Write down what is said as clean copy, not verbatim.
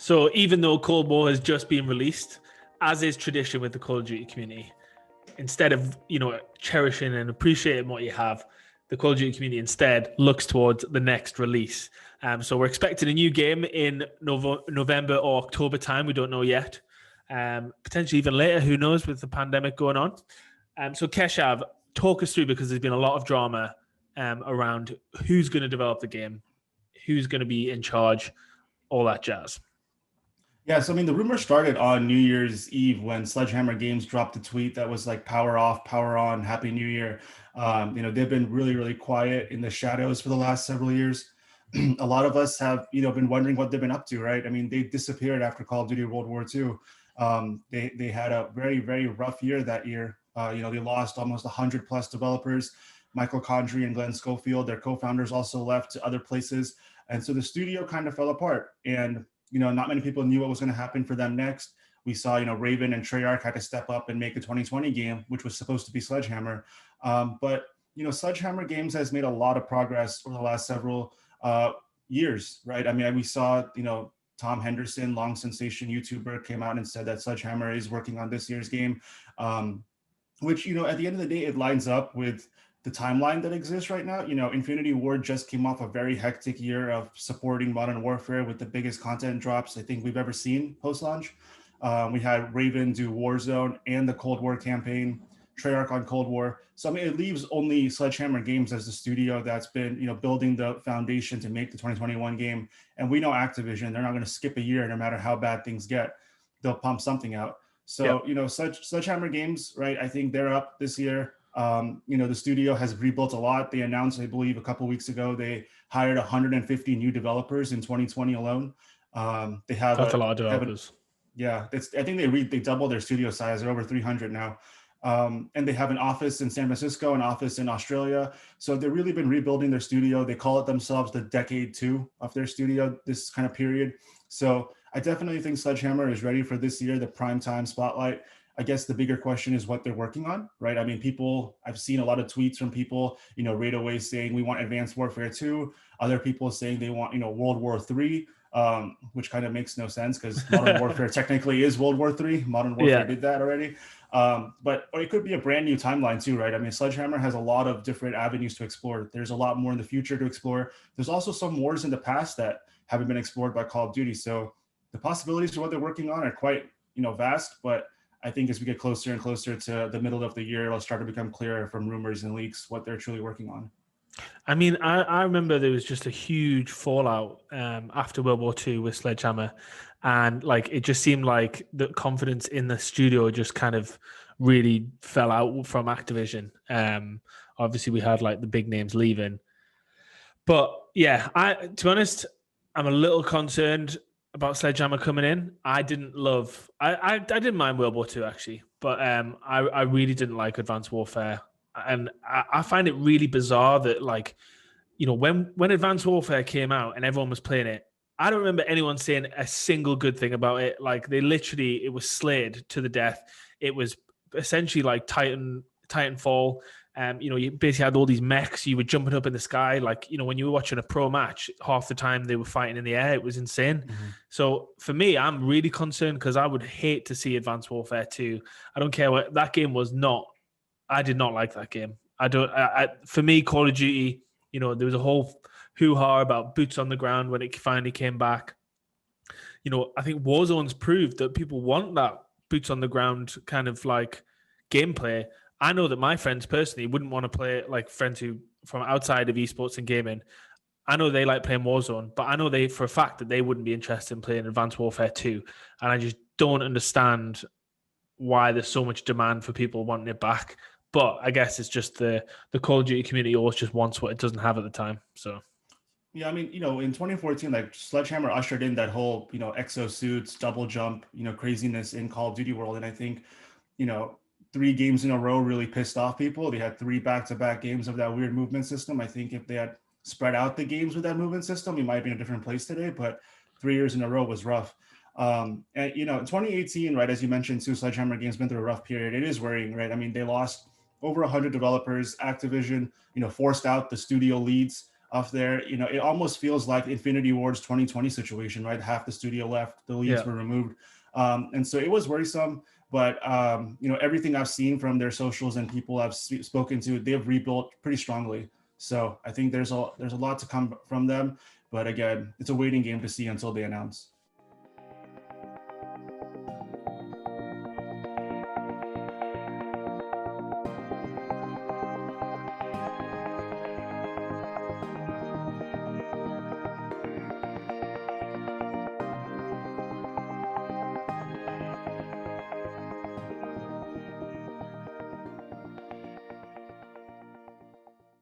So even though Cold War has just been released, as is tradition with the Call of Duty community, instead of cherishing and appreciating what you have, the Call of Duty community instead looks towards the next release. So we're expecting a new game in November or October time. We don't know yet. Potentially even later. Who knows with the pandemic going on? So Keshav, talk us through, because there's been a lot of drama around who's going to develop the game, who's going to be in charge, all that jazz. Yeah, so I mean, the rumor started on New Year's Eve when Sledgehammer Games dropped a tweet that was like "Power off, power on, Happy New Year." They've been really, really quiet in the shadows for the last several years. A lot of us have, been wondering what they've been up to, right? I mean, they disappeared after Call of Duty World War II. They had a very, very rough year that year. They lost almost 100 plus developers. Michael Condrey and Glenn Schofield, their co-founders, also left to other places, and so the studio kind of fell apart. And not many people knew what was going to happen for them next. We saw, Raven and Treyarch had to step up and make a 2020 game, which was supposed to be Sledgehammer. But Sledgehammer Games has made a lot of progress over the last several years, right? I mean, we saw, Tom Henderson, long sensation YouTuber, came out and said that Sledgehammer is working on this year's game, which, at the end of the day, it lines up with the timeline that exists right now. Infinity Ward just came off a very hectic year of supporting Modern Warfare with the biggest content drops I think we've ever seen post-launch. We had Raven do Warzone and the Cold War campaign, Treyarch on Cold War. So I mean, it leaves only Sledgehammer Games as the studio that's been, building the foundation to make the 2021 game. And we know Activision, they're not going to skip a year no matter how bad things get. They'll pump something out. So, yep. Sledgehammer Games, right? I think they're up this year. The studio has rebuilt a lot. They announced, I believe, a couple of weeks ago, they hired 150 new developers in 2020 alone. They have That's a lot of developers. I think they doubled their studio size. They're over 300 now. And they have an office in San Francisco, an office in Australia. So they've really been rebuilding their studio. They call it themselves the decade 2 of their studio, this kind of period. So I definitely think Sledgehammer is ready for this year, the primetime spotlight. I guess the bigger question is what they're working on, right? I mean, I've seen a lot of tweets from people, right away saying we want Advanced Warfare 2. Other people saying they want, World War 3, which kind of makes no sense because Modern Warfare technically is World War 3. Modern Warfare did that already. But it could be a brand new timeline too, right? I mean, Sledgehammer has a lot of different avenues to explore. There's a lot more in the future to explore. There's also some wars in the past that haven't been explored by Call of Duty. So the possibilities for what they're working on are quite, vast, but I think as we get closer and closer to the middle of the year, it'll start to become clearer from rumors and leaks what they're truly working on. I mean, I remember there was just a huge fallout after World War II with Sledgehammer. And it just seemed like the confidence in the studio just kind of really fell out from Activision. Obviously, we had the big names leaving. But yeah, to be honest, I'm a little concerned about Sledgehammer coming in. I didn't mind World War II actually, but I really didn't like Advanced Warfare. And I find it really bizarre that when Advanced Warfare came out and everyone was playing it, I don't remember anyone saying a single good thing about it. It was slayed to the death. It was essentially like Titanfall. You basically had all these mechs. You were jumping up in the sky. When you were watching a pro match, half the time they were fighting in the air. It was insane. Mm-hmm. So for me, I'm really concerned because I would hate to see Advanced Warfare 2. I don't care what that game was not. I did not like that game. For me, Call of Duty, there was a whole hoo-ha about boots on the ground when it finally came back. I think Warzone's proved that people want that boots on the ground kind of gameplay. I know that my friends personally wouldn't want to play it, friends who from outside of esports and gaming. I know they like playing Warzone, but I know for a fact that they wouldn't be interested in playing Advanced Warfare 2. And I just don't understand why there's so much demand for people wanting it back. But I guess it's just the Call of Duty community always just wants what it doesn't have at the time. So, yeah, I mean, in 2014, Sledgehammer ushered in that whole, exosuits, double jump, craziness in Call of Duty world. And I think, 3 games in a row really pissed off people. They had 3 back-to-back games of that weird movement system. I think if they had spread out the games with that movement system, we might be in a different place today. But 3 years in a row was rough. And, in 2018, right, as you mentioned, too, Sledgehammer Games been through a rough period. It is worrying, right? I mean, they lost over 100 developers. Activision, forced out the studio leads. off there. You know, it almost feels like Infinity Ward's 2020 situation, right? Half the studio left, the leads Yeah. were removed. And so it was worrisome. But you know, everything I've seen from their socials and people I've spoken to, they've rebuilt pretty strongly. So I think there's a lot to come from them. But again, it's a waiting game to see until they announce.